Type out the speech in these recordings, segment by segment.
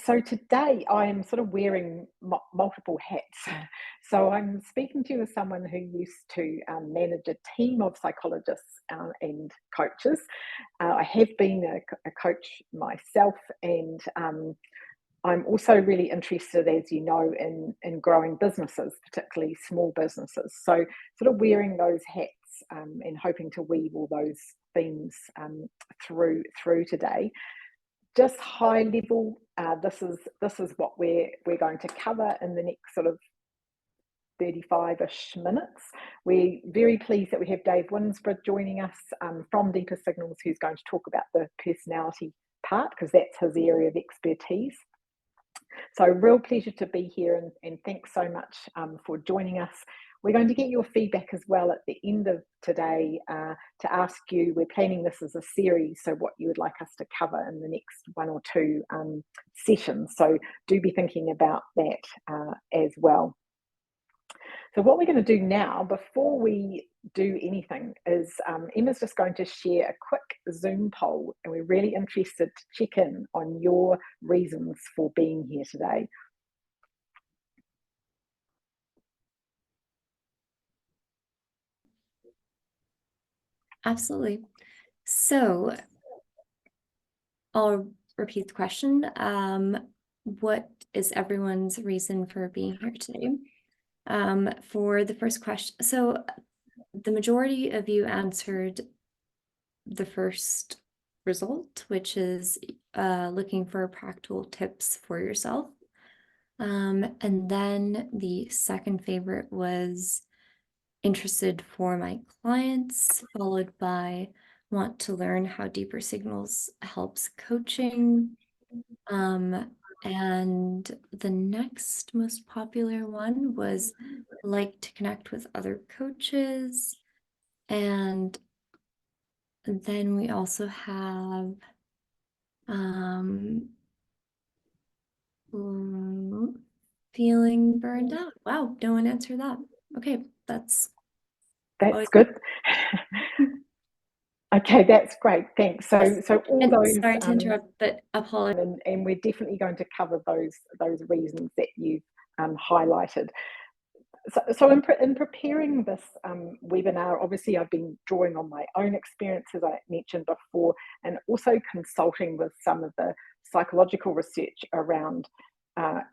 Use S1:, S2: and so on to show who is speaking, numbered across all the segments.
S1: So today I am sort of wearing multiple hats. So I'm speaking to you as someone who used to manage a team of psychologists and coaches. I have been a coach myself, and I'm also really interested, as you know, in growing businesses, particularly small businesses. So sort of wearing those hats and hoping to weave all those themes through today. Just high level, this is what we're going to cover in the next sort of 35-ish minutes. We're very pleased that we have Dave Winsborough joining us from Deeper Signals, who's going to talk about the personality part, because that's his area of expertise. So real pleasure to be here, and thanks so much for joining us. We're going to get your feedback as well at the end of today to ask you. We're planning this as a series, so what you would like us to cover in the next one or two sessions. So do be thinking about that as well. So what we're going to do now, before we do anything, is Emma's just going to share a quick Zoom poll, and we're really interested to check in on your reasons for being here today.
S2: Absolutely. So I'll repeat the question. What is everyone's reason for being here today? For the first question, so the majority of you answered the first result, which is looking for practical tips for yourself. And then the second favorite was interested for my clients, followed by want to learn how Deeper Signals helps coaching. And the next most popular one was like to connect with other coaches. And then we also have feeling burned out. Wow, no one answered that. Okay, that's
S1: good. Okay, that's great. Thanks. So all those.
S2: Sorry to interrupt, but apologies.
S1: And we're definitely going to cover those reasons that you've highlighted. So in preparing this webinar, obviously I've been drawing on my own experience, as I mentioned before, and also consulting with some of the psychological research around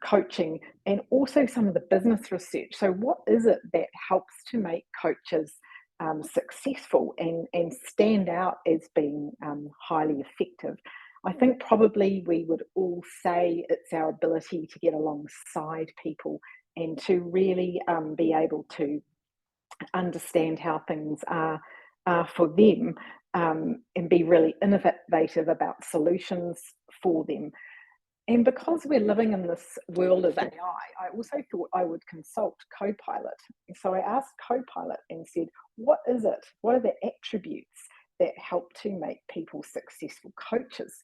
S1: coaching, and also some of the business research. So what is it that helps to make coaches successful and stand out as being highly effective? I think probably we would all say it's our ability to get alongside people and to really be able to understand how things are for them, and be really innovative about solutions for them. And because we're living in this world of AI, I also thought I would consult Copilot. So I asked Copilot and said, what is it? What are the attributes that help to make people successful coaches?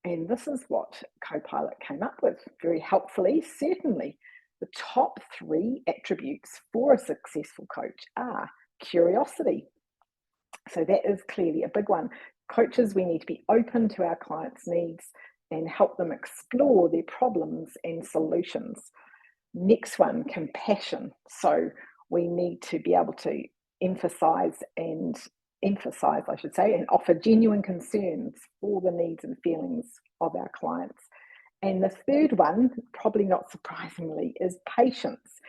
S1: And this is what Copilot came up with very helpfully. Certainly, the top 3 attributes for a successful coach are curiosity. So that is clearly a big one. Coaches, we need to be open to our clients' needs and help them explore their problems and solutions. Next one, compassion. So we need to be able to emphasize, I should say, and offer genuine concerns for the needs and feelings of our clients. And the third one, probably not surprisingly, is patience,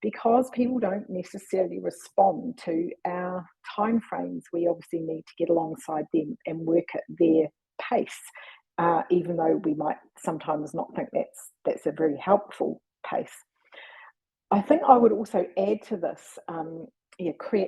S1: because people don't necessarily respond to our timeframes. We obviously need to get alongside them and work at their pace, even though we might sometimes not think that's a very helpful pace. I think I would also add to this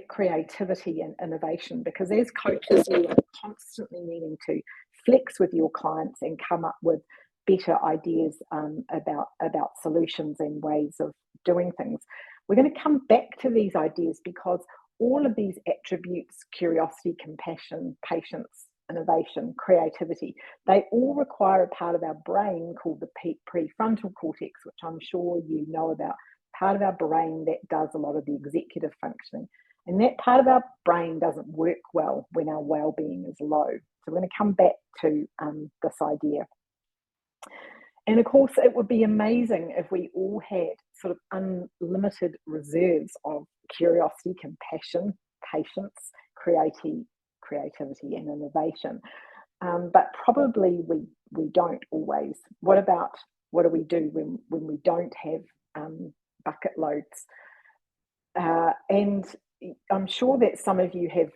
S1: creativity and innovation, because as coaches, you are constantly needing to flex with your clients and come up with better ideas about solutions and ways of doing things. We're going to come back to these ideas because all of these attributes, curiosity, compassion, patience, innovation, creativity, they all require a part of our brain called the prefrontal cortex, which I'm sure you know about, part of our brain that does a lot of the executive functioning. And that part of our brain doesn't work well when our well-being is low. So we're going to come back to this idea. And of course, it would be amazing if we all had sort of unlimited reserves of curiosity, compassion, patience, creativity, and innovation. But probably we don't always. What do we do when we don't have bucket loads? And I'm sure that some of you have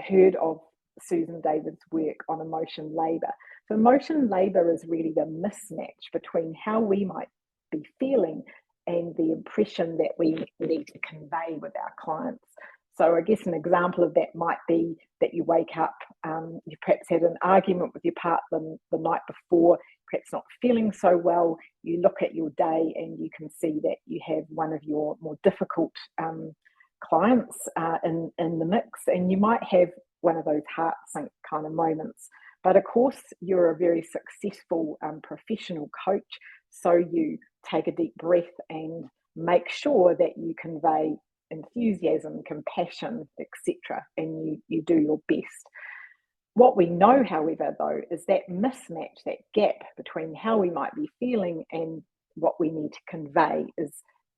S1: heard of Susan David's work on emotion labour. So emotion labour is really the mismatch between how we might be feeling and the impression that we need to convey with our clients. So I guess an example of that might be that you wake up, you perhaps had an argument with your partner the night before, perhaps not feeling so well. You look at your day and you can see that you have one of your more difficult clients in the mix, and you might have one of those heart sink kind of moments. But of course, you're a very successful professional coach, so you take a deep breath and make sure that you convey enthusiasm, compassion, etc., and you do your best. What we know, however, though, is that mismatch, that gap between how we might be feeling and what we need to convey is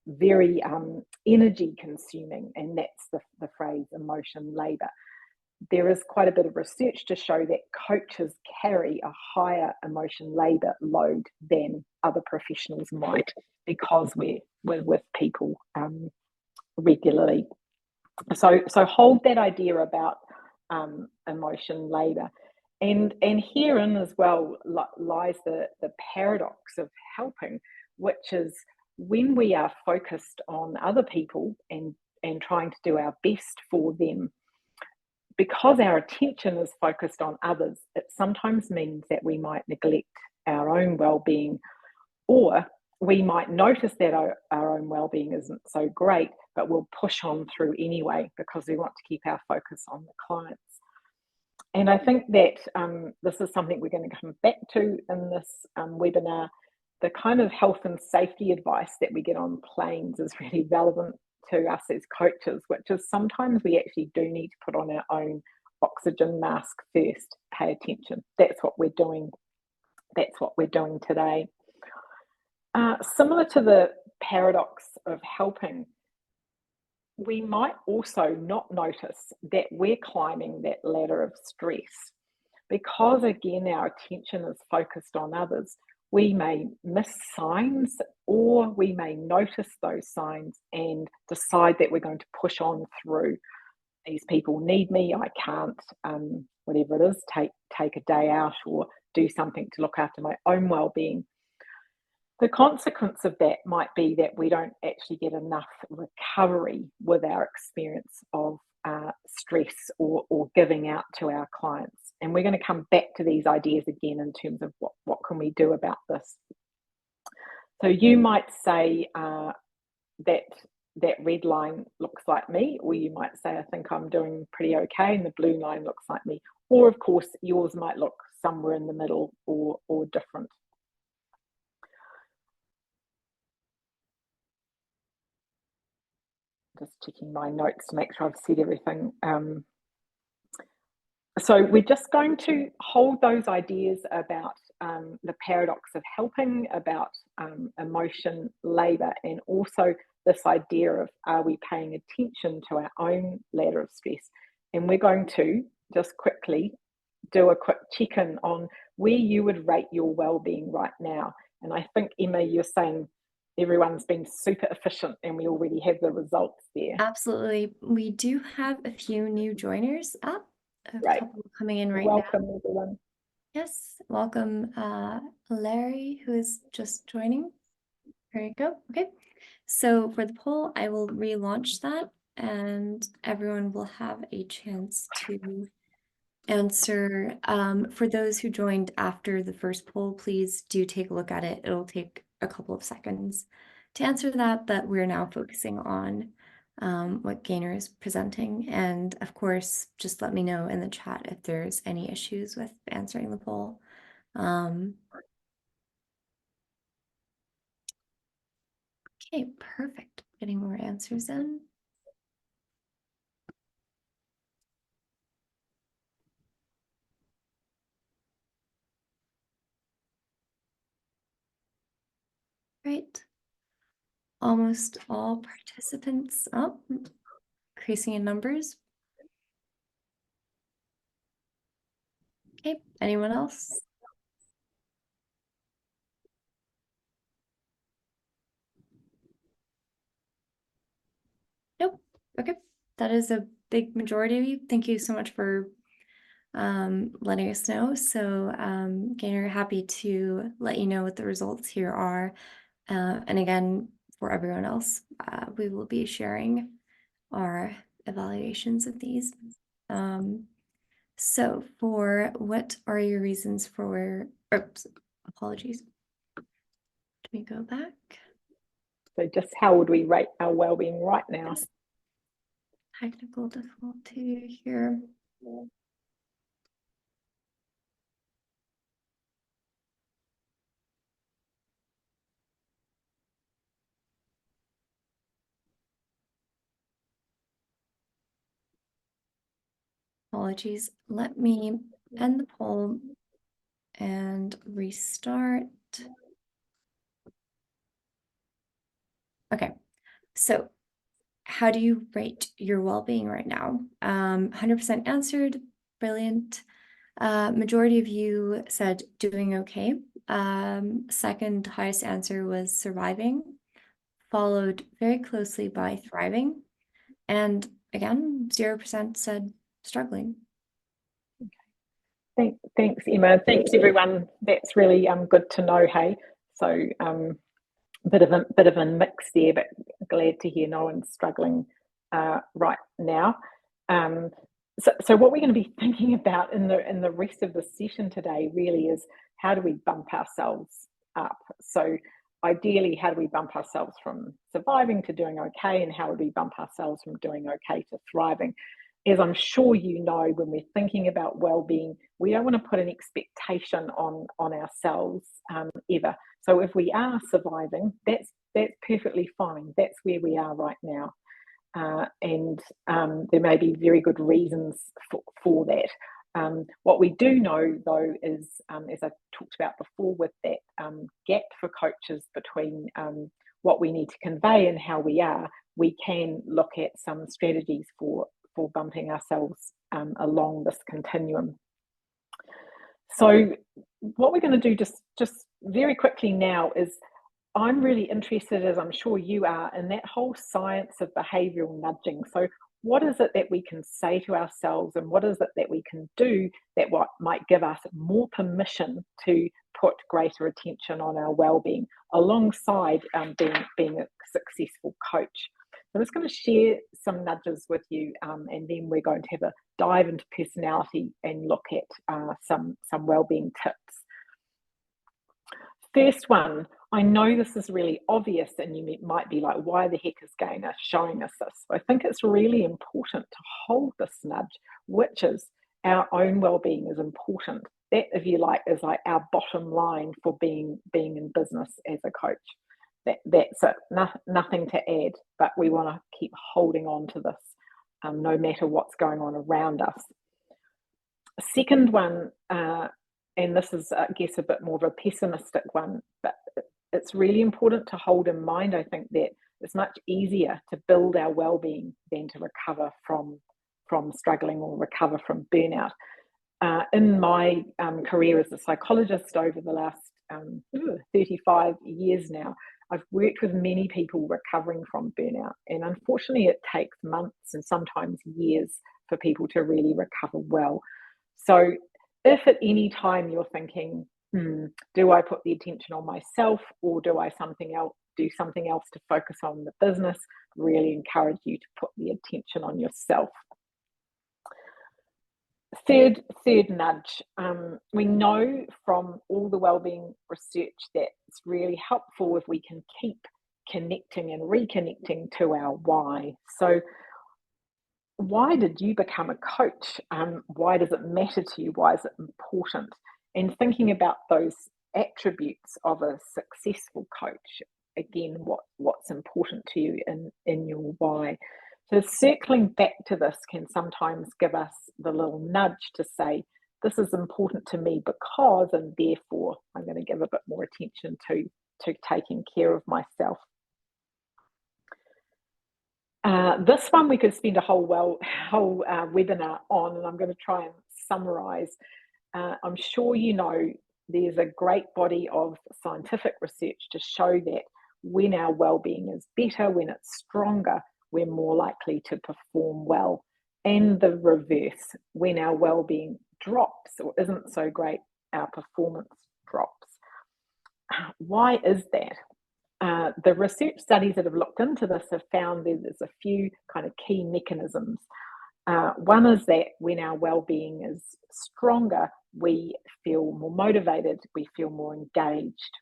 S1: very energy consuming, and that's the phrase emotion labour. There is quite a bit of research to show that coaches carry a higher emotion labour load than other professionals might, because we're with people regularly. So hold that idea about emotion labour. And herein as well lies the paradox of helping, which is when we are focused on other people and trying to do our best for them, because our attention is focused on others, it sometimes means that we might neglect our own well-being, or we might notice that our own well-being isn't so great, but we'll push on through anyway because we want to keep our focus on the clients. And I think that this is something we're going to come back to in this webinar. The kind of health and safety advice that we get on planes is really relevant to us as coaches, which is sometimes we actually do need to put on our own oxygen mask first. Pay attention. That's what we're doing. That's what we're doing today. Similar to the paradox of helping, we might also not notice that we're climbing that ladder of stress, because again, our attention is focused on others. We may miss signs, or we may notice those signs and decide that we're going to push on through. These people need me, I can't, whatever it is, take a day out or do something to look after my own well-being. The consequence of that might be that we don't actually get enough recovery with our experience of stress or giving out to our clients. And we're going to come back to these ideas again in terms of what can we do about this. So you might say that red line looks like me, or you might say, I think I'm doing pretty okay, and the blue line looks like me. Or of course, yours might look somewhere in the middle or different. Just checking my notes to make sure I've said everything. So we're just going to hold those ideas about the paradox of helping, about emotion labour, and also this idea of, are we paying attention to our own ladder of stress? And we're going to just quickly do a quick check-in on where you would rate your well-being right now. And I think, Emma, you're saying everyone's been super efficient and we already have the results there.
S2: Absolutely. We do have a few new joiners up, a
S1: Right.
S2: couple coming in right
S1: Welcome,
S2: now.
S1: everyone.
S2: Yes, welcome Larry, who is just joining. There you go. Okay. So for the poll, I will relaunch that and everyone will have a chance to answer. For those who joined after the first poll, please do take a look at it. It'll take a couple of seconds to answer that, but we're now focusing on what Gaynor is presenting. And of course, just let me know in the chat if there's any issues with answering the poll. Okay, perfect. Getting more answers in. Great. Almost all participants up, increasing in numbers. Okay, anyone else? Nope. Okay, that is a big majority of you. Thank you so much for letting us know. So Gaynor, happy to let you know what the results here are. And again, for everyone else, we will be sharing our evaluations of these. So for what are your reasons for, oops, apologies. Let me go back.
S1: So just how would we rate our well-being right now?
S2: Technical difficulty here. Apologies. Let me end the poll and restart. Okay, so how do you rate your well-being right now? 100% answered, brilliant. Majority of you said doing okay. Second highest answer was surviving, followed very closely by thriving. And again, 0% said struggling.
S1: Thanks, Emma. Thanks, everyone. That's really good to know. Hey, so bit of a mix there, but glad to hear no one's struggling right now. So what we're going to be thinking about in the rest of the session today really is how do we bump ourselves up? So ideally, how do we bump ourselves from surviving to doing okay, and how do we bump ourselves from doing okay to thriving? As I'm sure you know, when we're thinking about well-being, we don't want to put an expectation on ourselves ever. So if we are surviving, that's perfectly fine. That's where we are right now. And there may be very good reasons for that. What we do know, though, is, as I talked about before, with that gap for coaches between what we need to convey and how we are, we can look at some strategies for bumping ourselves along this continuum. So what we're going to do just very quickly now is, I'm really interested, as I'm sure you are, in that whole science of behavioural nudging. So what is it that we can say to ourselves, and what is it that we can do that might give us more permission to put greater attention on our well-being alongside being a successful coach? I'm just going to share some nudges with you, and then we're going to have a dive into personality and look at some well-being tips. First one, I know this is really obvious, and you might be like, why the heck is Gaynor showing us this? I think it's really important to hold this nudge, which is our own well-being is important. That, if you like, is like our bottom line for being in business as a coach. That's it, nothing to add, but we want to keep holding on to this no matter what's going on around us. Second one, and this is, I guess, a bit more of a pessimistic one, but it's really important to hold in mind, I think, that it's much easier to build our well-being than to recover from struggling or recover from burnout. In my career as a psychologist over the last 35 years now, I've worked with many people recovering from burnout, and unfortunately it takes months and sometimes years for people to really recover well. So if at any time you're thinking, do I put the attention on myself, or do I do something else to focus on the business, really encourage you to put the attention on yourself. Third nudge. We know from all the wellbeing research that it's really helpful if we can keep connecting and reconnecting to our why. So why did you become a coach? Why does it matter to you? Why is it important? And thinking about those attributes of a successful coach, again, what's important to you in your why. So circling back to this can sometimes give us the little nudge to say, this is important to me because, and therefore I'm going to give a bit more attention to to taking care of myself. This one we could spend a whole webinar on, and I'm going to try and summarize. I'm sure you know there's a great body of scientific research to show that when our well-being is better, when it's stronger, we're more likely to perform well. And the reverse, when our well-being drops or isn't so great, our performance drops. Why is that? The research studies that have looked into this have found there's a few kind of key mechanisms. One is that when our well-being is stronger, we feel more motivated, we feel more engaged.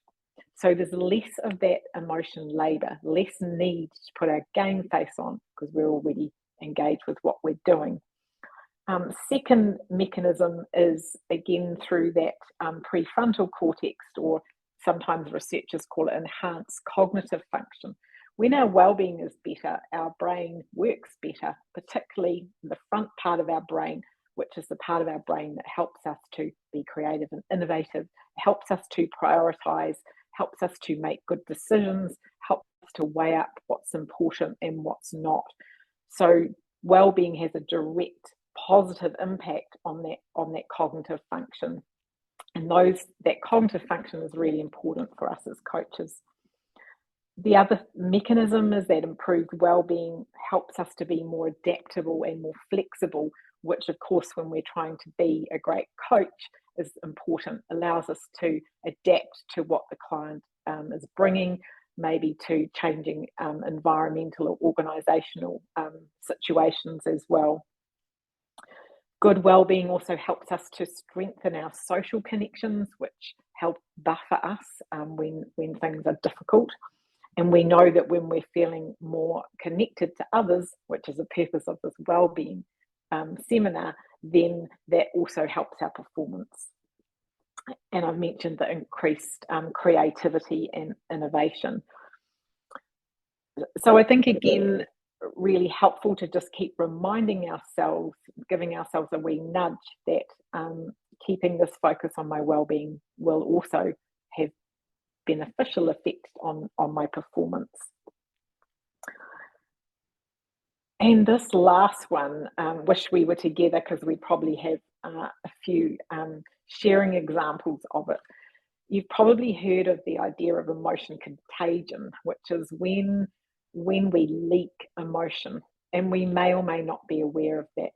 S1: So there's less of that emotion labour, less need to put our game face on because we're already engaged with what we're doing. Second mechanism is, again, through that prefrontal cortex, or sometimes researchers call it enhanced cognitive function. When our well-being is better, our brain works better, particularly the front part of our brain, which is the part of our brain that helps us to be creative and innovative, helps us to prioritise, helps us to make good decisions, helps us to weigh up what's important and what's not. So well-being has a direct positive impact on that cognitive function. And that cognitive function is really important for us as coaches. The other mechanism is that improved well-being helps us to be more adaptable and more flexible, which of course, when we're trying to be a great coach, is important, allows us to adapt to what the client is bringing, maybe to changing environmental or organisational situations as well. Good well-being also helps us to strengthen our social connections, which help buffer us when things are difficult. And we know that when we're feeling more connected to others, which is the purpose of this well-being seminar, then that also helps our performance. And I've mentioned the increased creativity and innovation. So I think, again, really helpful to just keep reminding ourselves, giving ourselves a wee nudge that keeping this focus on my well-being will also have beneficial effects on my performance. And this last one, wish we were together, because we probably have a few sharing examples of it. You've probably heard of the idea of emotion contagion, which is when we leak emotion, and we may or may not be aware of that.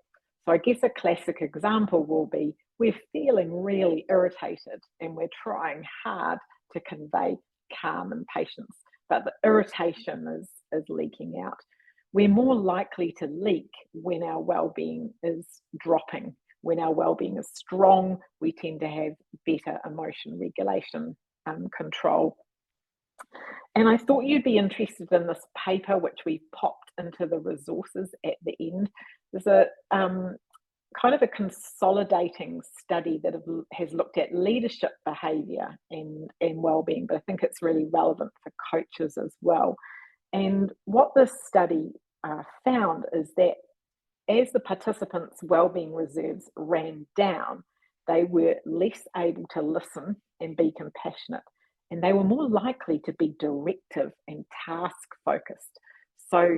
S1: So I guess a classic example will be we're feeling really irritated and we're trying hard to convey calm and patience, but the irritation is leaking out. We're more likely to leak when our well-being is dropping. When our well-being is strong, we tend to have better emotion regulation control. And I thought you'd be interested in this paper, which we popped into the resources at the end. There's a kind of a consolidating study that has looked at leadership behaviour and well-being, but I think it's really relevant for coaches as well. And what this study found is that as the participants' well-being reserves ran down, they were less able to listen and be compassionate, and they were more likely to be directive and task-focused. So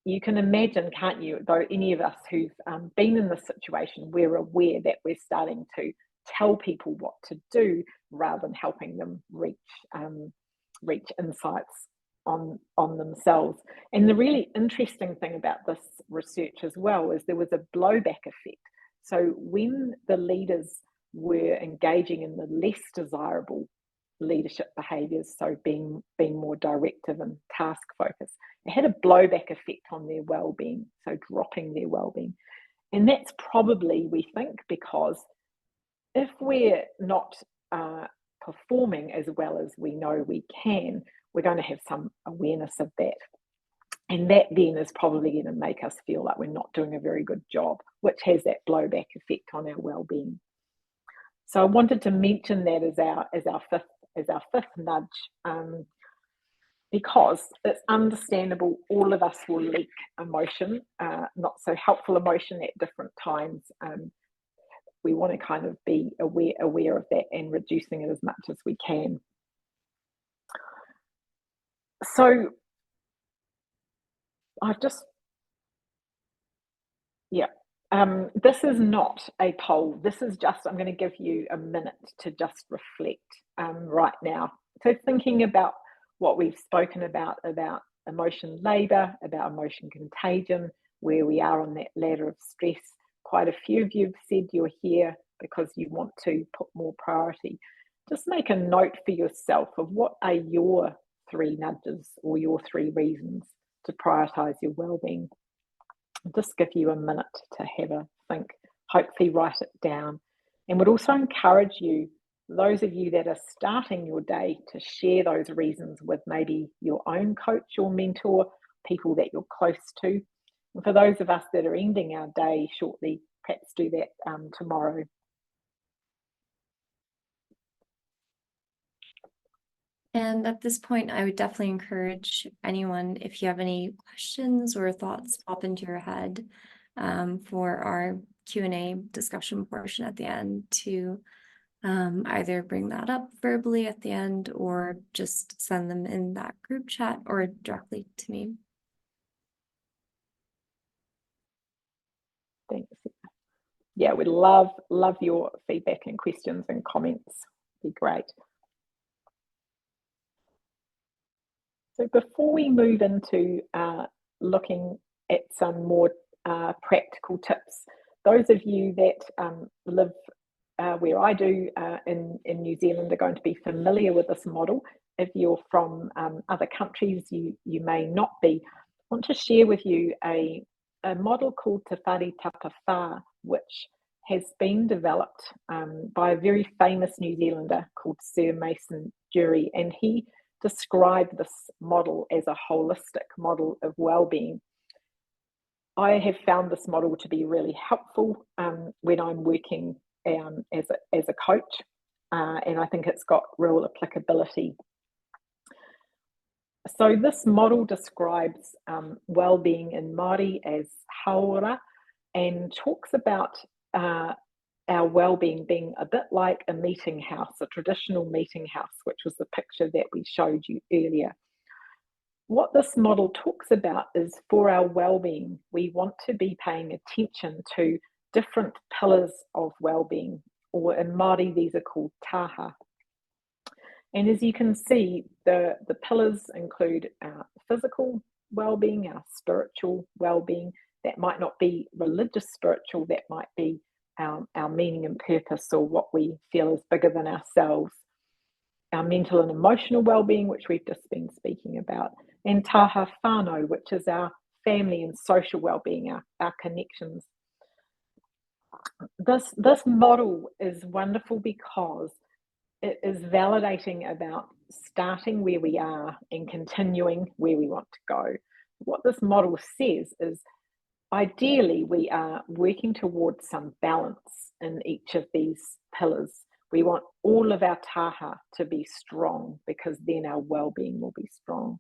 S1: you can imagine, can't you, though any of us who've been in this situation, we're aware that we're starting to tell people what to do rather than helping them reach insights on themselves. And the really interesting thing about this research as well is there was a blowback effect. So when the leaders were engaging in the less desirable leadership behaviours, so being more directive and task focused, it had a blowback effect on their well-being, so dropping their well-being. And that's probably, we think, because if we're not performing as well as we know we can, we're going to have some awareness of that. And that then is probably going to make us feel like we're not doing a very good job, which has that blowback effect on our well-being. So I wanted to mention that as our fifth nudge, because it's understandable all of us will leak emotion, not so helpful emotion at different times. We want to kind of be aware of that and reducing it as much as we can. So I've just, yeah. This is not a poll. This is just, I'm going to give you a minute to just reflect right now. So thinking about what we've spoken about emotion labor, about emotion contagion, where we are on that ladder of stress. Quite a few of you have said you're here because you want to put more priority. Just make a note for yourself of what are your 3 nudges or your 3 reasons to prioritize your well-being. Just give you a minute to have a think, hopefully write it down. And would also encourage you, those of you that are starting your day, to share those reasons with maybe your own coach or mentor, people that you're close to. And for those of us that are ending our day shortly, perhaps do that tomorrow.
S2: And at this point, I would definitely encourage anyone, if you have any questions or thoughts pop into your head for our Q&A discussion portion at the end, to either bring that up verbally at the end or just send them in that group chat or directly to me.
S1: Thanks. Yeah, we'd love your feedback and questions and comments. It'd be great. So before we move into looking at some more practical tips, those of you that live where I do in New Zealand are going to be familiar with this model. If you're from other countries, you may not be. I want to share with you a model called Te Whare Tapa Whā, which has been developed by a very famous New Zealander called Sir Mason Dury, and he described this model as a holistic model of well-being. I have found this model to be really helpful when I'm working as a coach, and I think it's got real applicability. So this model describes well-being in Māori as haora, and talks about our well-being being a bit like a meeting house, a traditional meeting house, which was the picture that we showed you earlier. What this model talks about is, for our well-being, we want to be paying attention to different pillars of well-being, or in Māori, these are called taha. And as you can see, the pillars include our physical well-being, our spiritual well-being. That might not be religious spiritual, that might be our meaning and purpose, or what we feel is bigger than ourselves. Our mental and emotional well-being, which we've just been speaking about, and taha whānau, which is our family and social well-being, our connections. This model is wonderful because it is validating about starting where we are and continuing where we want to go. What this model says is, ideally, we are working towards some balance in each of these pillars. We want all of our taha to be strong, because then our well-being will be strong.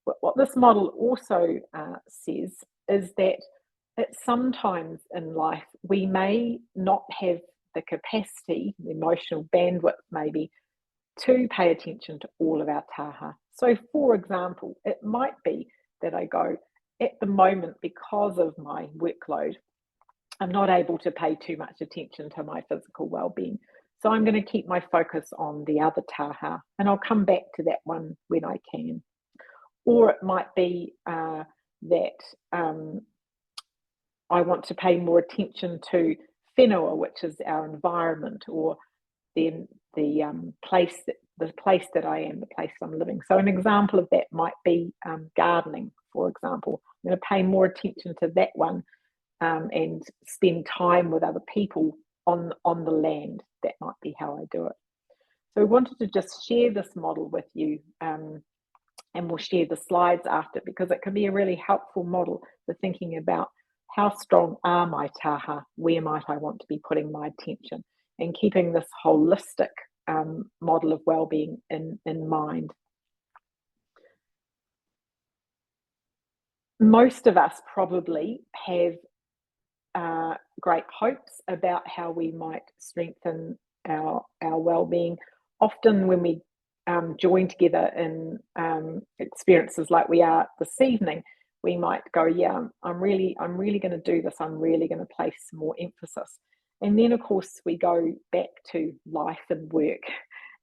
S1: But what this model also says is that at sometimes in life, we may not have the capacity, the emotional bandwidth maybe, to pay attention to all of our taha. So for example, it might be that I go, at the moment, because of my workload, I'm not able to pay too much attention to my physical well-being. So I'm going to keep my focus on the other taha, and I'll come back to that one when I can. Or it might be that I want to pay more attention to whenua, which is our environment, or the place that I am, the place I'm living. So an example of that might be gardening, for example. I'm going to pay more attention to that one and spend time with other people on the land. That might be how I do it. So we wanted to just share this model with you, and we'll share the slides after, because it can be a really helpful model for thinking about how strong are my taha, where might I want to be putting my attention, and keeping this holistic model of well-being in mind. Most of us probably have great hopes about how we might strengthen our well-being. Often when we join together in experiences like we are this evening, we might go, yeah, I'm really going to do this. I'm really going to place some more emphasis. And then, of course, we go back to life and work.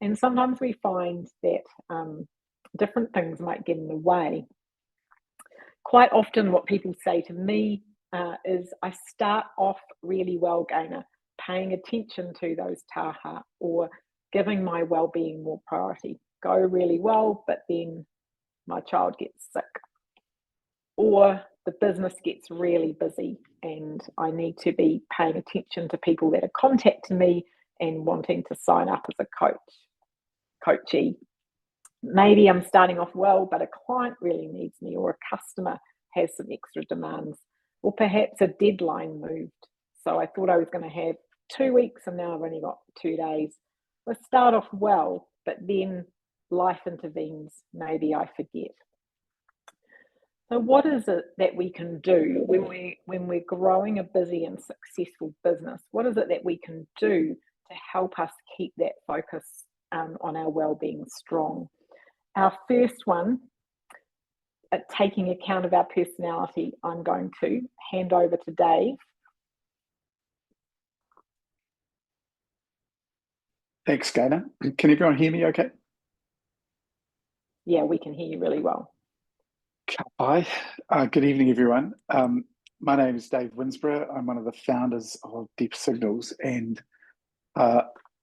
S1: And sometimes we find that different things might get in the way. Quite often what people say to me is, I start off really well, Gaynor, paying attention to those taha or giving my well-being more priority. Go really well, but then my child gets sick. Or the business gets really busy and I need to be paying attention to people that are contacting me and wanting to sign up as a coachee. Maybe I'm starting off well, but a client really needs me, or a customer has some extra demands, or perhaps a deadline moved. So I thought I was going to have 2 weeks and now I've only got 2 days. I start off well, but then life intervenes. Maybe I forget. So what is it that we can do when we're growing a busy and successful business? What is it that we can do to help us keep that focus on our well-being strong? Our first one, at taking account of our personality, I'm going to hand over to Dave.
S3: Thanks, Gaynor. Can everyone hear me okay?
S1: Yeah, we can hear you really well.
S3: Hi, good evening, everyone. My name is Dave Winsborough. I'm one of the founders of Deep Signals, and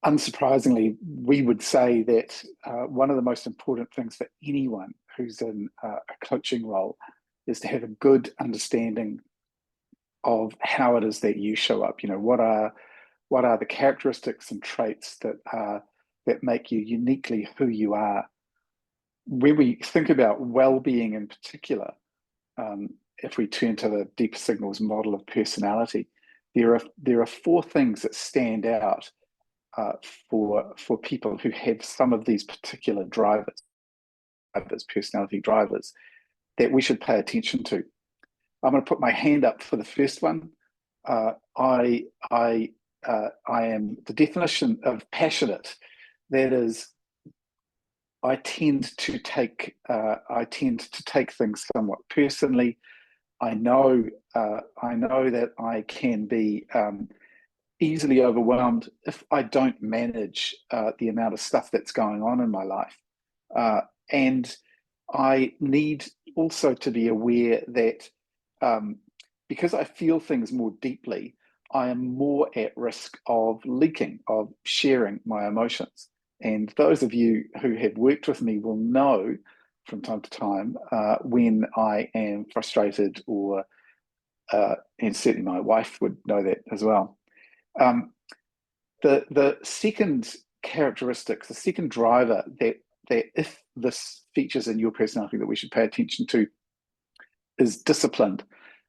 S3: unsurprisingly, we would say that one of the most important things for anyone who's in a coaching role is to have a good understanding of how it is that you show up. You know, what are the characteristics and traits that make you uniquely who you are? When we think about well-being in particular, if we turn to the Deep Signals model of personality, there are 4 things that stand out for people who have some of these particular drivers, personality drivers, that we should pay attention to. I'm going to put my hand up for the first one. I am the definition of passionate. That is, I tend to take things somewhat personally. I know that I can be easily overwhelmed if I don't manage the amount of stuff that's going on in my life, and I need also to be aware that because I feel things more deeply, I am more at risk of leaking, of sharing my emotions. And those of you who have worked with me will know from time to time when I am frustrated, or and certainly my wife would know that as well. The second characteristic, the second driver that if this features in your personality that we should pay attention to, is disciplined.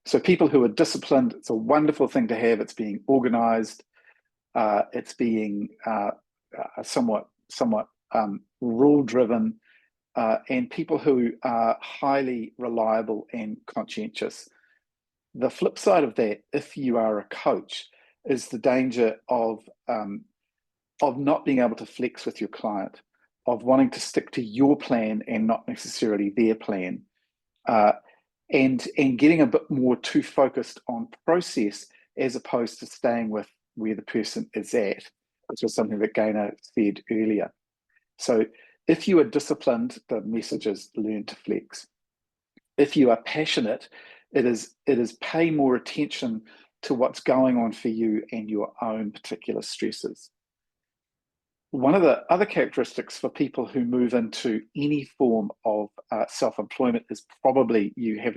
S3: So people who are disciplined, it's a wonderful thing to have. It's being organized. It's being somewhat rule-driven, and people who are highly reliable and conscientious. The flip side of that, if you are a coach, is the danger of not being able to flex with your client, of wanting to stick to your plan and not necessarily their plan, and getting a bit more too focused on process as opposed to staying with where the person is at, which was something that Gaynor said earlier. So if you are disciplined, the message is learn to flex. If you are passionate, it is pay more attention to what's going on for you and your own particular stresses. One of the other characteristics for people who move into any form of self-employment is probably you have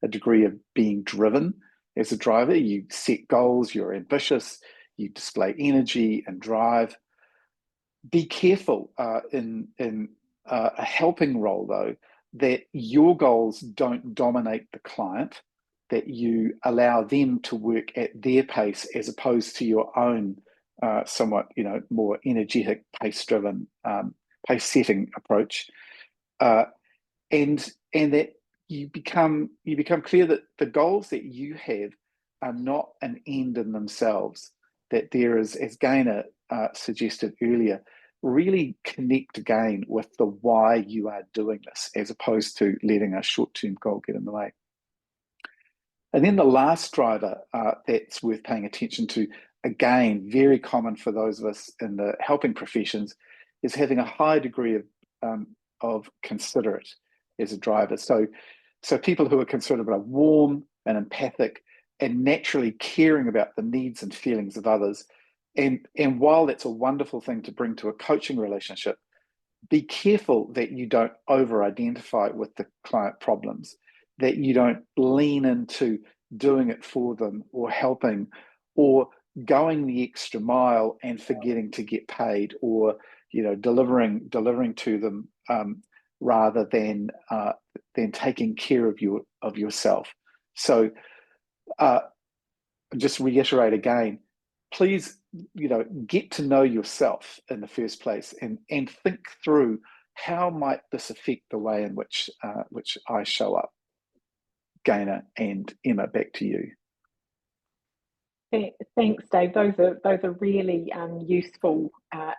S3: a degree of being driven as a driver. You set goals, you're ambitious, you display energy and drive. Be careful in a helping role, though, that your goals don't dominate the client, that you allow them to work at their pace as opposed to your own somewhat, more energetic, pace-driven, pace-setting approach, and that you become clear that the goals that you have are not an end in themselves. That there is, as Gaynor suggested earlier, really connect again with the why you are doing this, as opposed to letting a short-term goal get in the way. And then the last driver that's worth paying attention to, again, very common for those of us in the helping professions, is having a high degree of considerate as a driver. So people who are considerate are warm and empathic and naturally caring about the needs and feelings of others. And while that's a wonderful thing to bring to a coaching relationship, be careful that you don't over-identify with the client problems, that you don't lean into doing it for them or helping or going the extra mile and forgetting to get paid, or delivering to them rather than taking care of yourself. So just reiterate again, please get to know yourself in the first place and think through, how might this affect the way in which I show up. Gaynor and Emma, back to you.
S1: Thanks, Dave. Those are really useful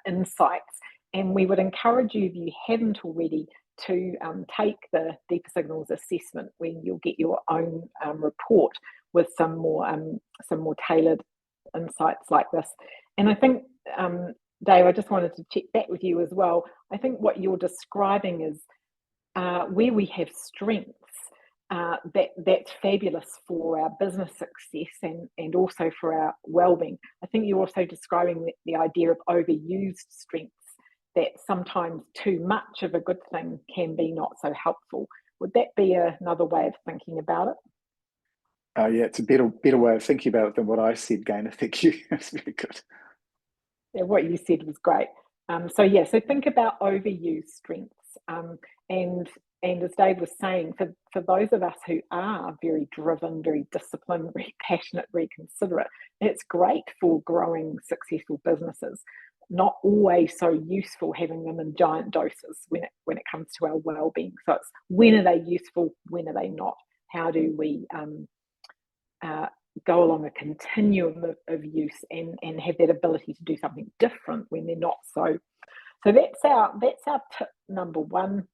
S1: insights, and we would encourage you, if you haven't already, to take the Deeper Signals assessment, where you'll get your own report with some more tailored insights like this. And I think, Dave, I just wanted to check back with you as well. I think what you're describing is where we have strengths, that's fabulous for our business success and also for our well-being. I think you're also describing the idea of overused strengths, that sometimes too much of a good thing can be not so helpful. Would that be another way of thinking about it?
S3: Yeah, it's a better way of thinking about it than what I said, Gaynor. Thank you. That's very good.
S1: Yeah, what you said was great. So think about overused strengths. And as Dave was saying, for those of us who are very driven, very disciplined, very passionate, very considerate, it's great for growing successful businesses. Not always so useful having them in giant doses when it comes to our well-being. So it's, when are they useful, when are they not? How do we go along a continuum of use and have that ability to do something different when they're not so? So that's our tip number one.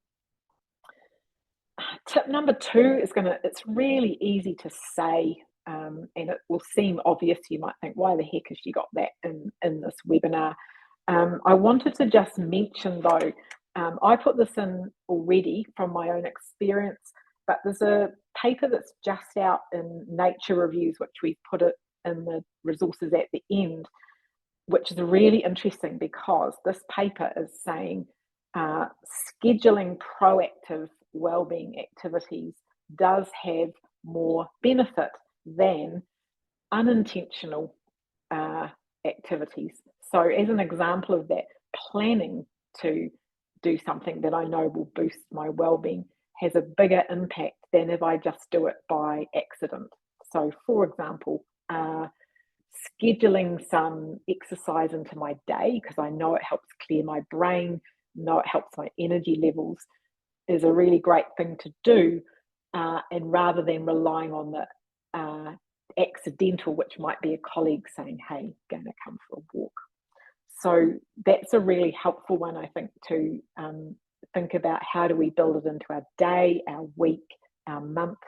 S1: Tip number two is it's really easy to say, and it will seem obvious. You might think, why the heck has she got that in this webinar? I wanted to just mention though, I put this in already from my own experience, but there's a paper that's just out in Nature Reviews, which we've put it in the resources at the end, which is really interesting, because this paper is saying scheduling proactive wellbeing activities does have more benefit than unintentional activities. So as an example of that, planning to do something that I know will boost my well-being has a bigger impact than if I just do it by accident. So for example, scheduling some exercise into my day, because I know it helps clear my brain, know it helps my energy levels, is a really great thing to do, and rather than relying on the accidental, which might be a colleague saying, hey, gonna come for a walk. So that's a really helpful one, I think, to think about, how do we build it into our day, our week, our month,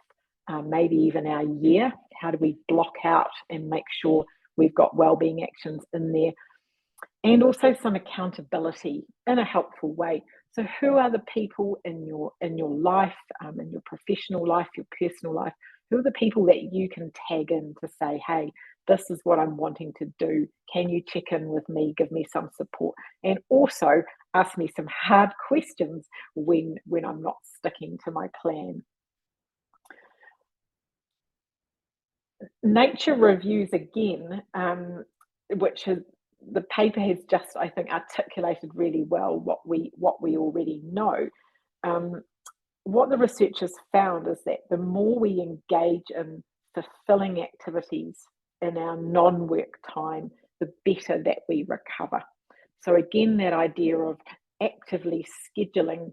S1: maybe even our year? How do we block out and make sure we've got wellbeing actions in there? And also some accountability in a helpful way. So who are the people in your life, in your professional life, your personal life? Who are the people that you can tag in to say, hey, this is what I'm wanting to do. Can you check in with me, give me some support? And also ask me some hard questions when I'm not sticking to my plan. Nature Reviews again, which is, the paper has just, I think, articulated really well what we already know. What the researchers found is that the more we engage in fulfilling activities in our non-work time, the better that we recover. So again, that idea of actively scheduling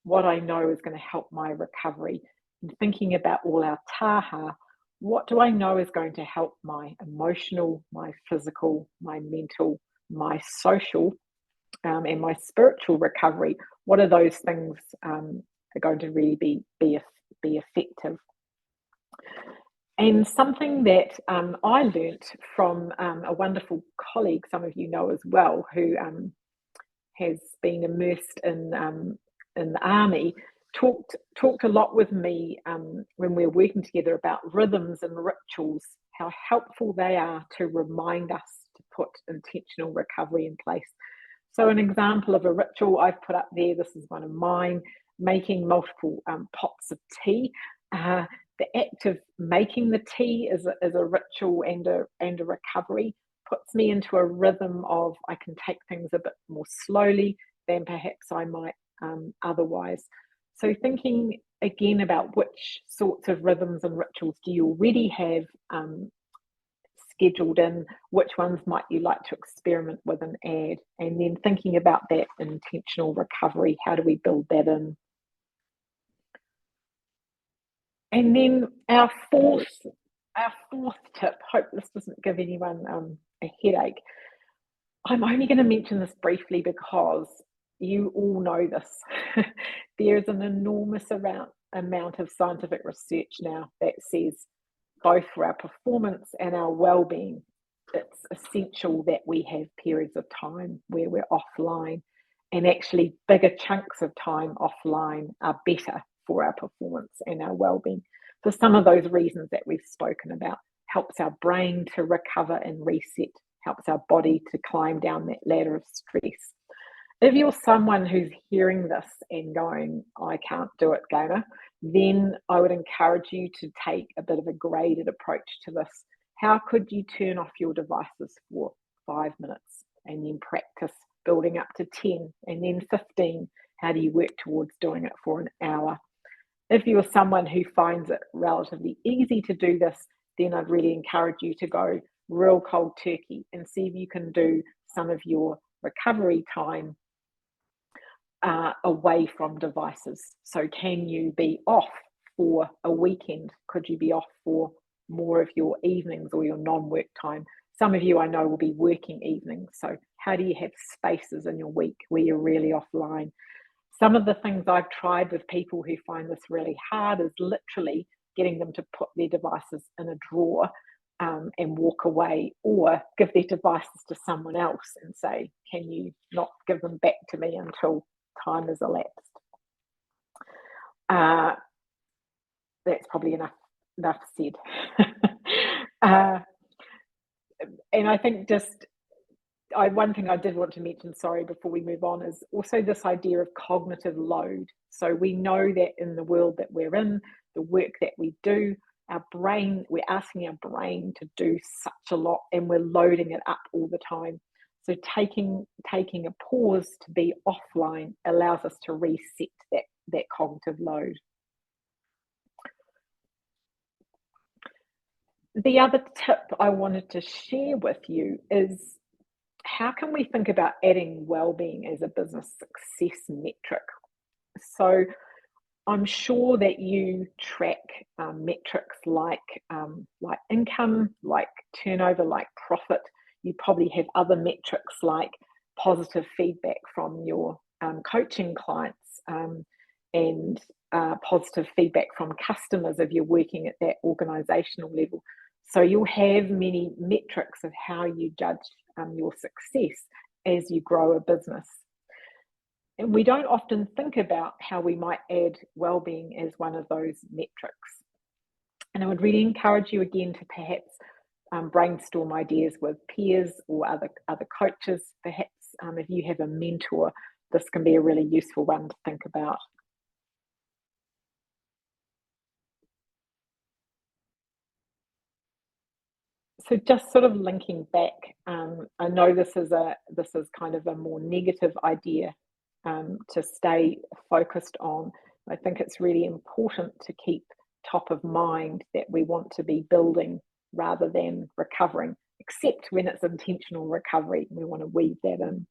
S1: what I know is going to help my recovery, and thinking about all our taha. What do I know is going to help my emotional, my physical, my mental, my social and my spiritual recovery, what are those things are going to really be effective? And something that I learnt from a wonderful colleague, some of you know as well, who has been immersed in the army, talked a lot with me when we were working together about rhythms and rituals, how helpful they are to remind us to put intentional recovery in place. So an example of a ritual I've put up there, this is one of mine, making multiple pots of tea. The act of making the tea is a ritual and a recovery, puts me into a rhythm of I can take things a bit more slowly than perhaps I might otherwise. So thinking again about which sorts of rhythms and rituals do you already have scheduled in, which ones might you like to experiment with and add, and then thinking about that intentional recovery, how do we build that in? And then our fourth tip, hope this doesn't give anyone a headache. I'm only going to mention this briefly because you all know this. There's an enormous amount of scientific research now that says both for our performance and our well-being, it's essential that we have periods of time where we're offline, and actually bigger chunks of time offline are better for our performance and our well-being. For some of those reasons that we've spoken about, helps our brain to recover and reset, helps our body to climb down that ladder of stress. If you're someone who's hearing this and going, I can't do it, Gaynor, then I would encourage you to take a bit of a graded approach to this. How could you turn off your devices for 5 minutes and then practice building up to 10 and then 15? How do you work towards doing it for an hour? If you're someone who finds it relatively easy to do this, then I'd really encourage you to go real cold turkey and see if you can do some of your recovery time away from devices. So can you be off for a weekend? Could you be off for more of your evenings or your non-work time? Some of you I know will be working evenings. So how do you have spaces in your week where you're really offline? Some of the things I've tried with people who find this really hard is literally getting them to put their devices in a drawer and walk away, or give their devices to someone else and say, can you not give them back to me until time has elapsed? That's probably enough said. And I think one thing I did want to mention, sorry, before we move on, is also this idea of cognitive load. So we know that in the world that we're in, the work that we do, we're asking our brain to do such a lot, and we're loading it up all the time. So taking a pause to be offline allows us to reset that cognitive load. The other tip I wanted to share with you is how can we think about adding wellbeing as a business success metric? So I'm sure that you track metrics like income, like turnover, like profit. You probably have other metrics like positive feedback from your coaching clients and positive feedback from customers if you're working at that organizational level. So you'll have many metrics of how you judge your success as you grow a business. And we don't often think about how we might add wellbeing as one of those metrics. And I would really encourage you again to perhaps brainstorm ideas with peers or other coaches. Perhaps if you have a mentor, this can be a really useful one to think about. So just sort of linking back, I know this is kind of a more negative idea to stay focused on. I think it's really important to keep top of mind that we want to be building rather than recovering, except when it's intentional recovery. We want to weave that in.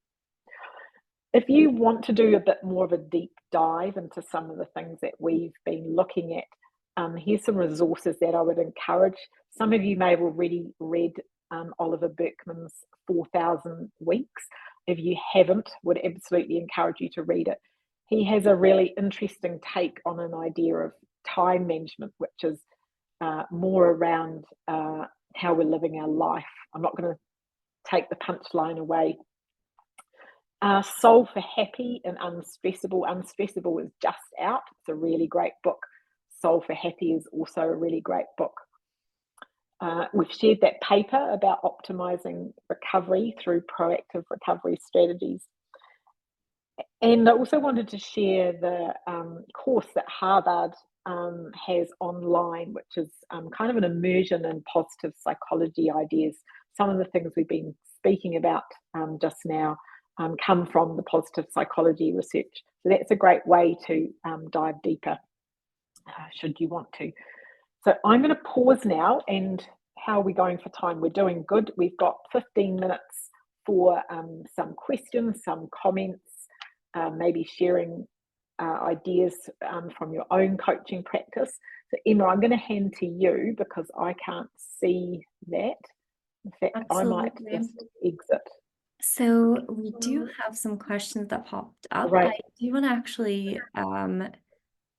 S1: If you want to do a bit more of a deep dive into some of the things that we've been looking at, here's some resources that I would encourage. Some of you may have already read Oliver Burkeman's 4,000 Weeks. if you haven't, would absolutely encourage you to read it. He has a really interesting take on an idea of time management, which is more around how we're living our life. I'm not going to take the punchline away. Soul for Happy and Unstressable. Unstressable is just out. It's a really great book. Soul for Happy is also a really great book. We've shared that paper about optimizing recovery through proactive recovery strategies. And I also wanted to share the course that Harvard has online, which is kind of an immersion in positive psychology ideas. Some of the things we've been speaking about just now come from the positive psychology research. So that's a great way to dive deeper, should you want to. So I'm going to pause now, and how are we going for time? We're doing good. We've got 15 minutes for some questions, some comments, maybe sharing ideas from your own coaching practice. So Emma, I'm going to hand to you because I can't see that. In fact,
S2: Absolutely.
S1: I might just exit.
S2: So we do have some questions that popped up.
S1: Right.
S2: I do want to actually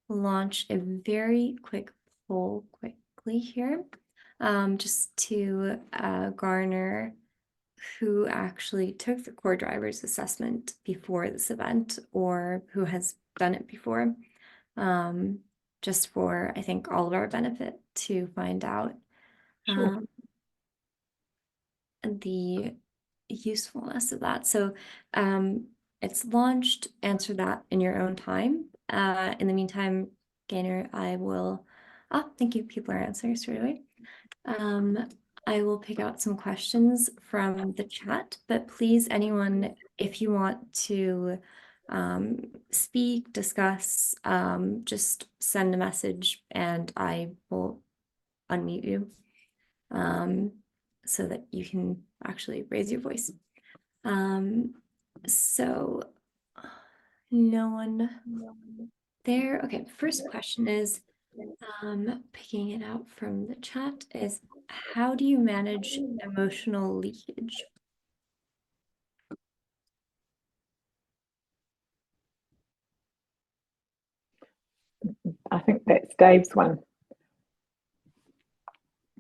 S2: launch a very quick poll quickly here, just to garner who actually took the core drivers assessment before this event or who has done it before, just for, I think, all of our benefit to find out
S1: Sure.
S2: the usefulness of that. So it's launched. Answer that in your own time. In the meantime, Gaynor, I will, thank you, people are answering straight away. I will pick out some questions from the chat, but please, anyone, if you want to speak, discuss, just send a message and I will unmute you so that you can actually raise your voice. So no one there. Okay, first question is, picking it out from the chat, is how do you manage emotional leakage?
S1: I think that's Dave's one.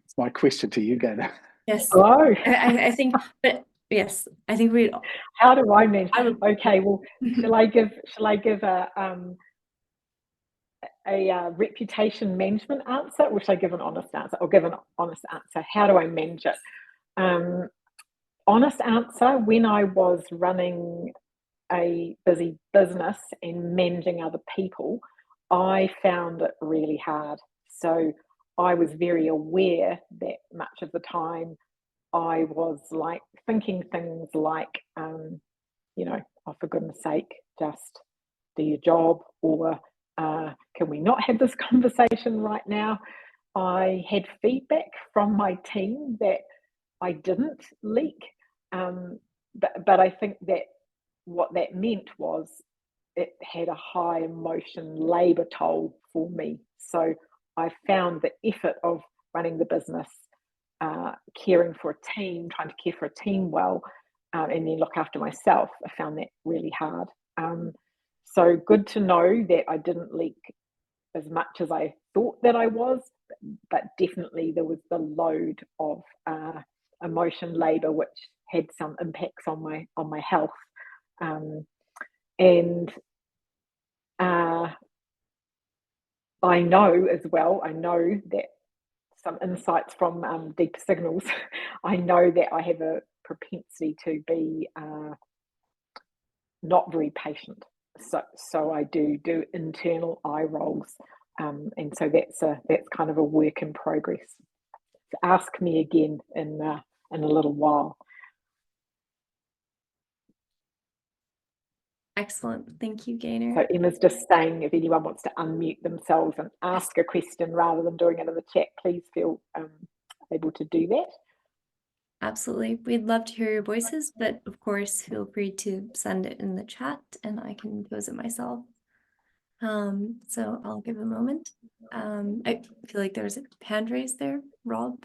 S3: It's my question to you, Gaynor.
S2: Yes.
S1: Oh,
S2: I think, but yes, I think we.
S1: How do I manage?
S2: I would.
S1: Okay, well, shall I give a reputation management answer, or should I give an honest answer? I'll give an honest answer. How do I manage it? Honest answer, when I was running a busy business and managing other people, I found it really hard. So I was very aware that much of the time I was like thinking things like, you know, oh, for goodness sake, just do your job, or can we not have this conversation right now? I had feedback from my team that I didn't leak, but I think that what that meant was it had a high emotion labor toll for me. So I found the effort of running the business, caring for a team, trying to care for a team well, and then look after myself, I found that really hard. So good to know that I didn't leak as much as I thought that I was, but definitely there was the load of emotion labor, which had some impacts on my health. And I know as well, I know that some insights from deeper signals, I know that I have a propensity to be not very patient. So I do internal eye rolls, and so that's kind of a work in progress. So ask me again in a little while.
S2: Excellent. Thank you, Gaynor.
S1: So Emma's just saying if anyone wants to unmute themselves and ask a question rather than doing it in the chat, please feel able to do that.
S2: Absolutely. We'd love to hear your voices, but of course, feel free to send it in the chat and I can pose it myself. So I'll give a moment. I feel like there's a hand raised there, Rob.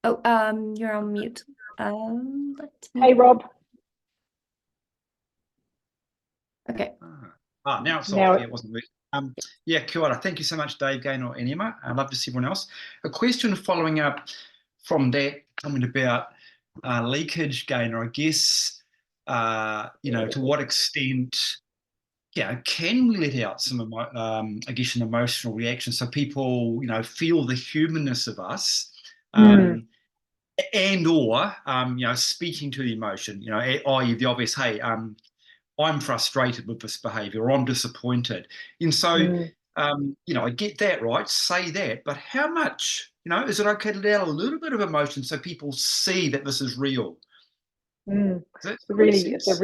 S2: Oh, you're on mute. Let
S1: Hey,
S2: me.
S1: Rob.
S2: Okay.
S4: Now it's
S1: Now,
S4: off. Yeah, it wasn't working. Yeah, kia ora. Thank you so much, Dave, Gaynor, and Emma. I'd love to see everyone else. A question following up from that comment about leakage, Gaynor. I guess, to what extent, can we let out some, I guess, an emotional reaction so people, feel the humanness of us, and or, speaking to the emotion, i.e. the obvious, hey, I'm frustrated with this behavior, or I'm disappointed. And so, I get that, right? Say that, but how much, is it okay to let out a little bit of emotion so people see that this is real?
S1: it's
S4: Does
S1: a
S4: that make
S1: really
S4: sense?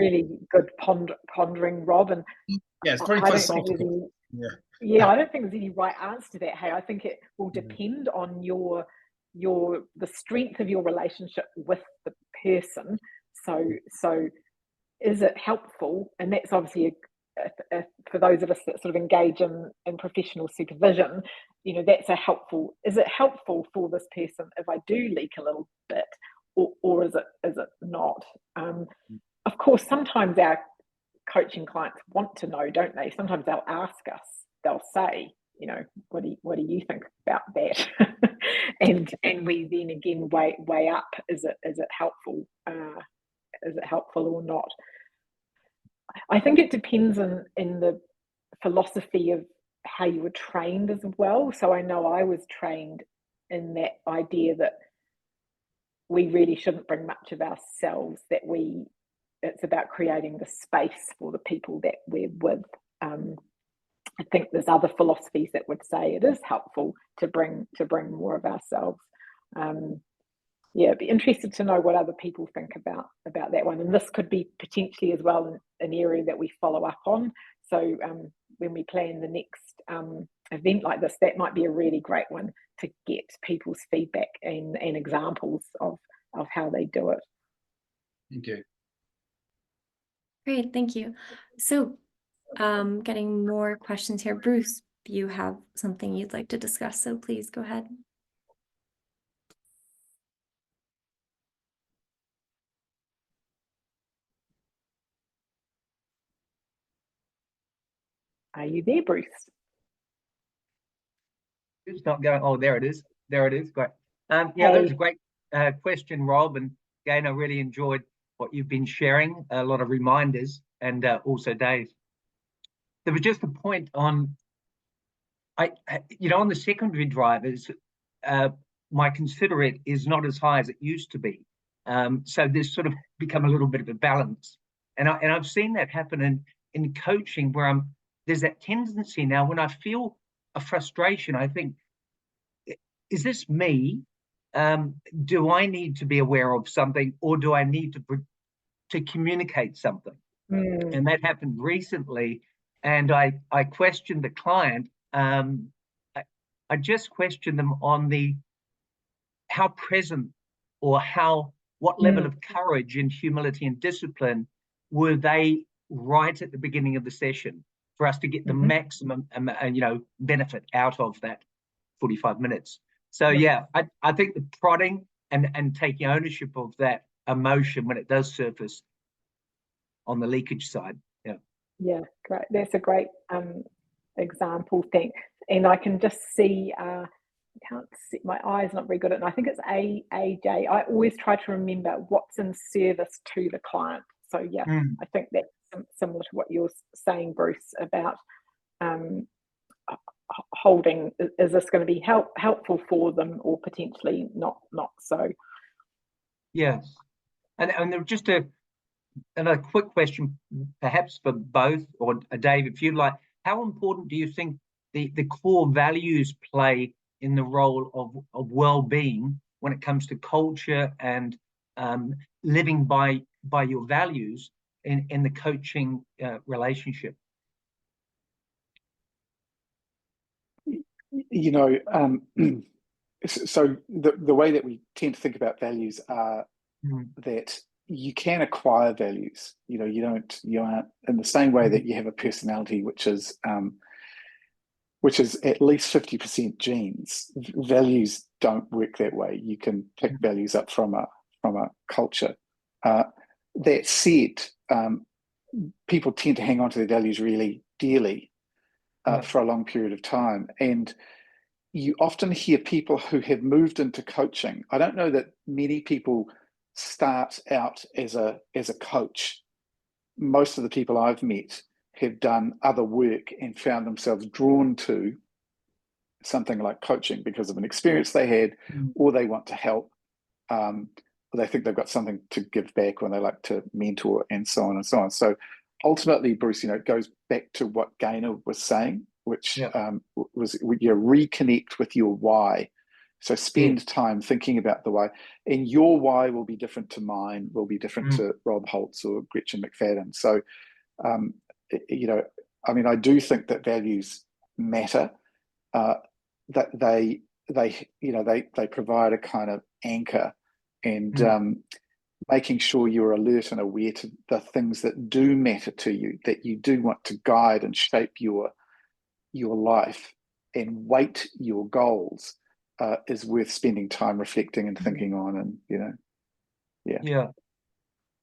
S1: good pondering, Rob. And
S4: Yeah, it's probably
S1: I don't think there's
S4: philosophical.
S1: any,
S4: Yeah.
S1: I don't think there's any right answer to that. Hey, I think it will depend on the strength of your relationship with the person. So is it helpful? And that's obviously for those of us that sort of engage in professional supervision, that's is it helpful for this person if I do leak a little bit, or is it not? Of course, sometimes our coaching clients want to know, don't they? Sometimes they'll ask us, they'll say, what do you think about that? and we then again weigh up, is it helpful? Is it helpful or not? I think it depends in the philosophy of how you were trained as well. So I know I was trained in that idea that we really shouldn't bring much of ourselves, it's about creating the space for the people that we're with. I think there's other philosophies that would say it is helpful to bring more of ourselves. I'd be interested to know what other people think about that one. And this could be potentially as well an area that we follow up on. So when we plan the next event like this, that might be a really great one to get people's feedback and examples of how they do it.
S4: Thank you.
S2: Great, thank you. So, getting more questions here. Bruce, you have something you'd like to discuss, so please go ahead.
S1: Are you there, Bruce?
S5: It's not going. Oh, there it is. There it is. Great. That was a great question, Rob and Gaynor. I really enjoyed what you've been sharing. A lot of reminders, and also Dave. There was just a point on, on the secondary drivers, my considerate is not as high as it used to be. So there's sort of become a little bit of a balance, and I've seen that happen in coaching where there's that tendency now when I feel a frustration, I think, is this me? Do I need to be aware of something, or do I need to communicate something? And that happened recently, and I questioned the client. I just questioned them on how present, or what level of courage and humility and discipline were they right at the beginning of the session for us to get the maximum benefit out of that 45 minutes. So I think the prodding and taking ownership of that emotion when it does surface on the leakage side.
S1: Great. That's a great example. Thanks. And I can just see, I can't see, my eye's not very good at it. And I think it's AJ. I always try to remember what's in service to the client. So I think that's similar to what you're saying, Bruce, about holding, is this going to be helpful for them, or potentially not so?
S5: Yes. And just another quick question, perhaps for both, or Dave, if you'd like, how important do you think the core values play in the role of well-being when it comes to culture and living by your values in the coaching relationship?
S3: So the way that we tend to think about values are that you can acquire values. You aren't in the same way that you have a personality, which which is at least 50% genes. Values don't work that way. You can pick values up from a culture. That said, people tend to hang on to their values really dearly for a long period of time. And you often hear people who have moved into coaching. I don't know that many people start out as a coach. Most of the people I've met have done other work and found themselves drawn to something like coaching because of an experience they had, or they want to help, or they think they've got something to give back, or they like to mentor, and so on and so on. So ultimately, Bruce, it goes back to what Gaynor was saying, which was reconnect with your why. So spend time thinking about the why, and your why will be different to mine, will be different to Rob Holt's or Gretchen McFadden. So, I do think that values matter, that they provide a kind of anchor, and making sure you're alert and aware to the things that do matter to you, that you do want to guide and shape your life and weight your goals, is worth spending time reflecting and thinking on. And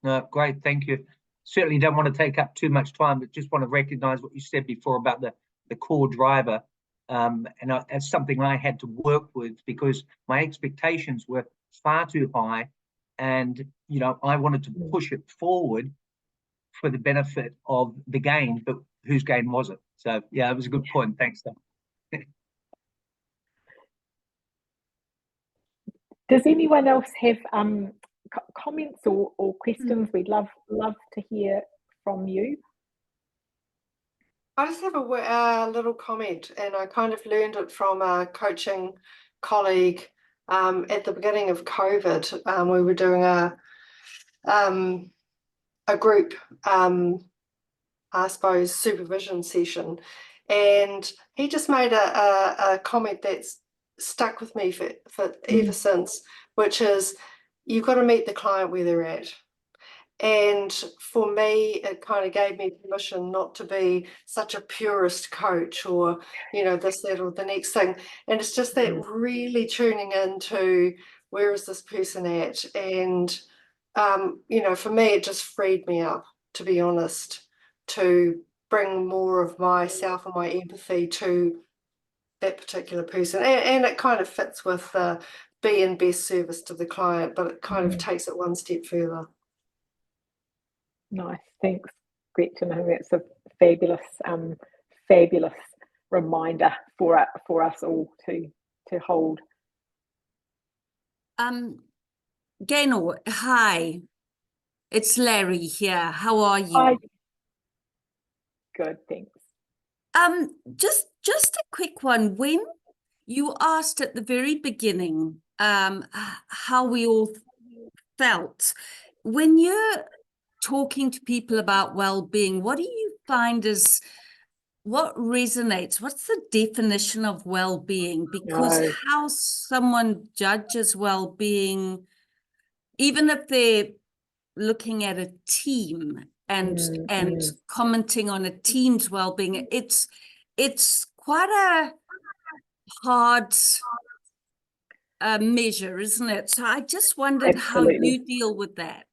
S5: No, great, thank you. Certainly don't want to take up too much time, but just want to recognize what you said before about the core driver. That's something I had to work with, because my expectations were far too high, and I wanted to push it forward for the benefit of the gain, but whose gain was it? So it was a good point. Thanks, Tom.
S1: Does anyone else have comments or questions? We'd love to hear from you.
S6: I just have a little comment, and I kind of learned it from a coaching colleague at the beginning of COVID. We were doing a group, I suppose, supervision session, and he just made a comment that's stuck with me for ever since, which is, you've got to meet the client where they're at. And for me, it kind of gave me permission not to be such a purist coach, or this, that, or the next thing. And it's just that really tuning into, where is this person at? And for me, it just freed me up, to be honest, to bring more of myself and my empathy to that particular person. And it kind of fits with be in best service to the client, but it kind of takes it one step further.
S1: Nice, thanks, Gretchen. I think that's a fabulous reminder for us all to hold.
S7: Gaynor, hi, it's Larry here. How are you?
S1: Hi. Good, thanks.
S7: Just a quick one. When you asked at the very beginning how we all felt, when you're talking to people about well-being, what do you find is what resonates? What's the definition of well-being? Because how someone judges well-being, even if they're looking at a team and commenting on a team's well-being, it's quite a hard measure, isn't it? So I just wondered how you deal with that.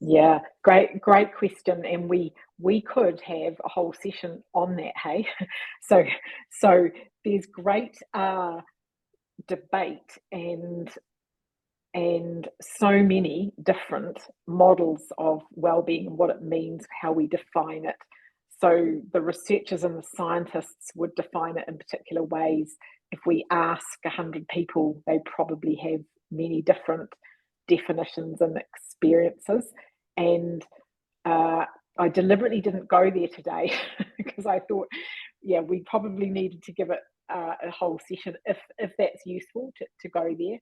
S1: Yeah, great question, and we could have a whole session on that, hey? So there's great debate and so many different models of well-being and what it means, how we define it. So the researchers and the scientists would define it in particular ways. If we ask 100 people, they probably have many different definitions and experiences. And I deliberately didn't go there today because I thought, we probably needed to give it a whole session if that's useful to go there.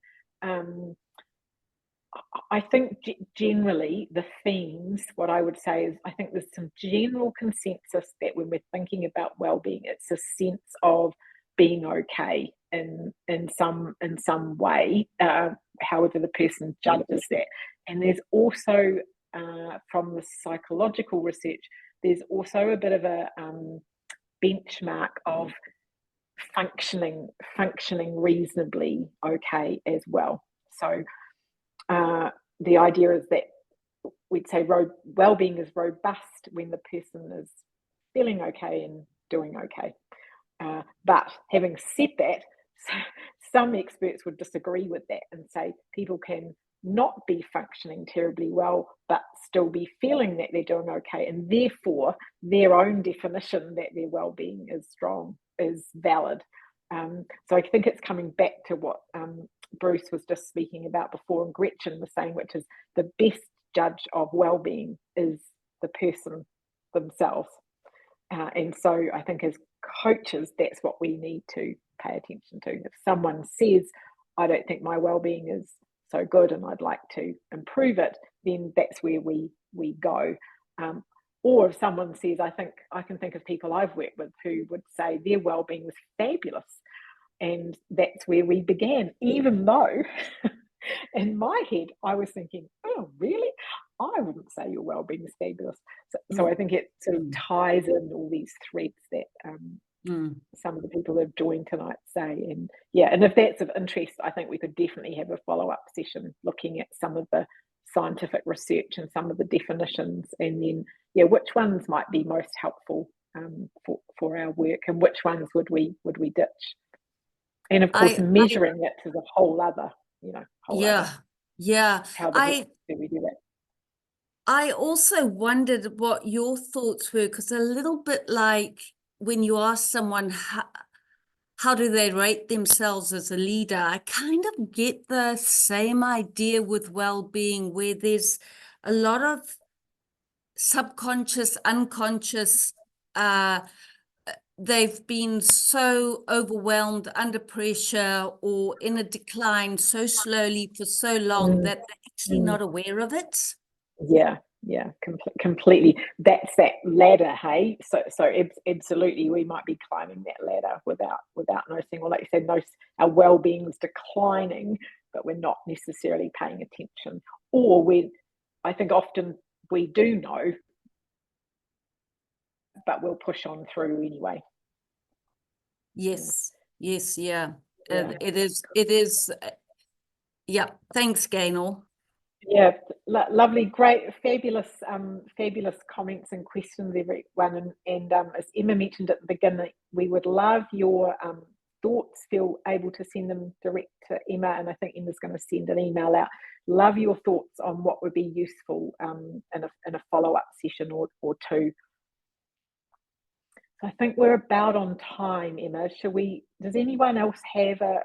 S1: I think generally the themes, what I would say is, I think there's some general consensus that when we're thinking about well-being, it's a sense of being okay in some way, however the person judges that. And there's also from the psychological research, there's also a bit of a benchmark of functioning reasonably okay as well. So the idea is that we'd say well-being is robust when the person is feeling okay and doing okay. But having said that, some experts would disagree with that and say people can not be functioning terribly well, but still be feeling that they're doing okay, and therefore their own definition that their well-being is strong is valid. So I think it's coming back to what Bruce was just speaking about before, and Gretchen was saying, which is the best judge of well-being is the person themselves. And so I think as coaches, that's what we need to pay attention to. If someone says, I don't think my well-being is so good and I'd like to improve it, then that's where we go. Or if someone says, I can think of people I've worked with who would say their well-being was fabulous, and that's where we began, even though in my head I was thinking, oh really, I wouldn't say your well-being is fabulous. So I think it sort of ties in all these threads that some of the people who have joined tonight say. And yeah, and if that's of interest, I think we could definitely have a follow-up session looking at some of the scientific research and some of the definitions, and then which ones might be most helpful for our work, and which ones would we ditch. And of course, measuring it is a whole other, how do we do that?
S7: I also wondered what your thoughts were, because a little bit like when you ask someone how do they rate themselves as a leader, I kind of get the same idea with well-being, where there's a lot of subconscious, unconscious, they've been so overwhelmed, under pressure, or in a decline so slowly for so long that they're actually not aware of it.
S1: Yeah, completely. That's that ladder, hey. So absolutely, we might be climbing that ladder without noticing, or like you said, our well-being's declining, but we're not necessarily paying attention. Or I think often we do know, but we'll push on through anyway.
S7: Yes, yeah. It is. Yeah, thanks, Gaynor.
S1: Yeah, lovely, great, fabulous comments and questions, everyone. And as Emma mentioned at the beginning, we would love your thoughts. Feel able to send them direct to Emma, and I think Emma's going to send an email out. Love your thoughts on what would be useful in a follow-up session or two. So I think we're about on time, Emma. Does anyone else have a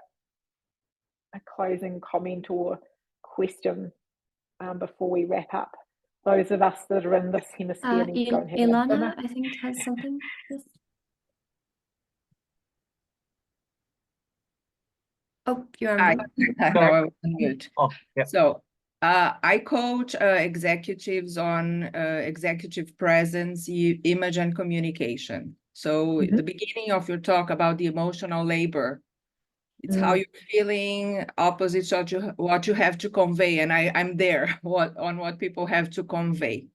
S1: closing comment or question before we wrap up? Those of us that are in this hemisphere need to go and have
S2: Ilana,
S1: dinner.
S2: I think, has something. Yes. Oh, you're on mute.
S8: No, I was on mute.
S5: Oh, yeah.
S8: So I coach executives on executive presence, image, and communication. So the beginning of your talk about the emotional labor, it's how you're feeling opposite what you have to convey. And I'm there on what people have to convey.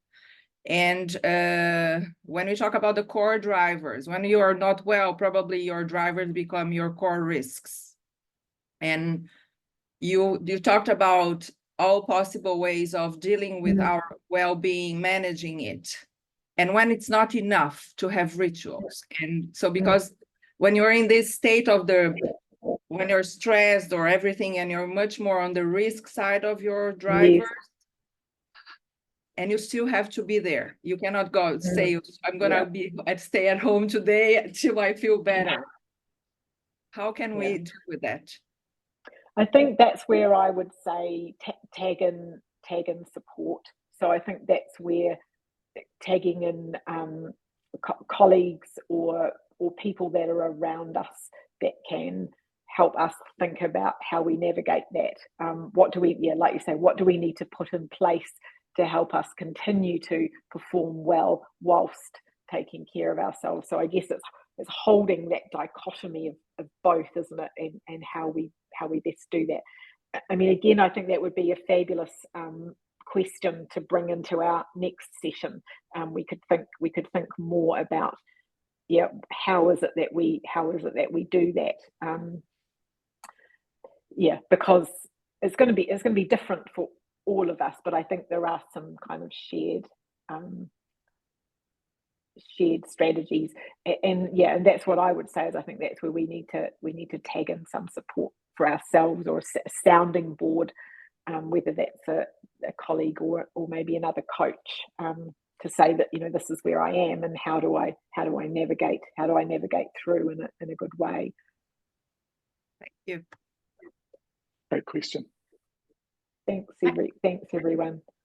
S8: And when we talk about the core drivers, when you are not well, probably your drivers become your core risks. And you talked about all possible ways of dealing with our well-being, managing it. And when it's not enough to have rituals. And so because when you're in this state of when you're stressed or everything, and you're much more on the risk side of your drivers, and you still have to be there. You cannot go say, I'm going to stay at home today until I feel better. How can we deal with that?
S1: I think that's where I would say tag in support. So I think that's where tagging in colleagues or people that are around us that can help us think about how we navigate that. What do we, like you say, what do we need to put in place to help us continue to perform well whilst taking care of ourselves? So I guess it's holding that dichotomy of both, isn't it? And how we best do that. I mean, again, I think that would be a fabulous question to bring into our next session. We could think more about yeah, how is it that we do that? Yeah, because it's going to be different for all of us, but I think there are some kind of shared strategies, and that's what I would say is I think that's where we need to tag in some support for ourselves, or a sounding board, whether that's a colleague or maybe another coach, to say that, you know, this is where I am, and how do I navigate through in a good way.
S8: Thank you.
S3: Great question.
S1: Thanks everyone.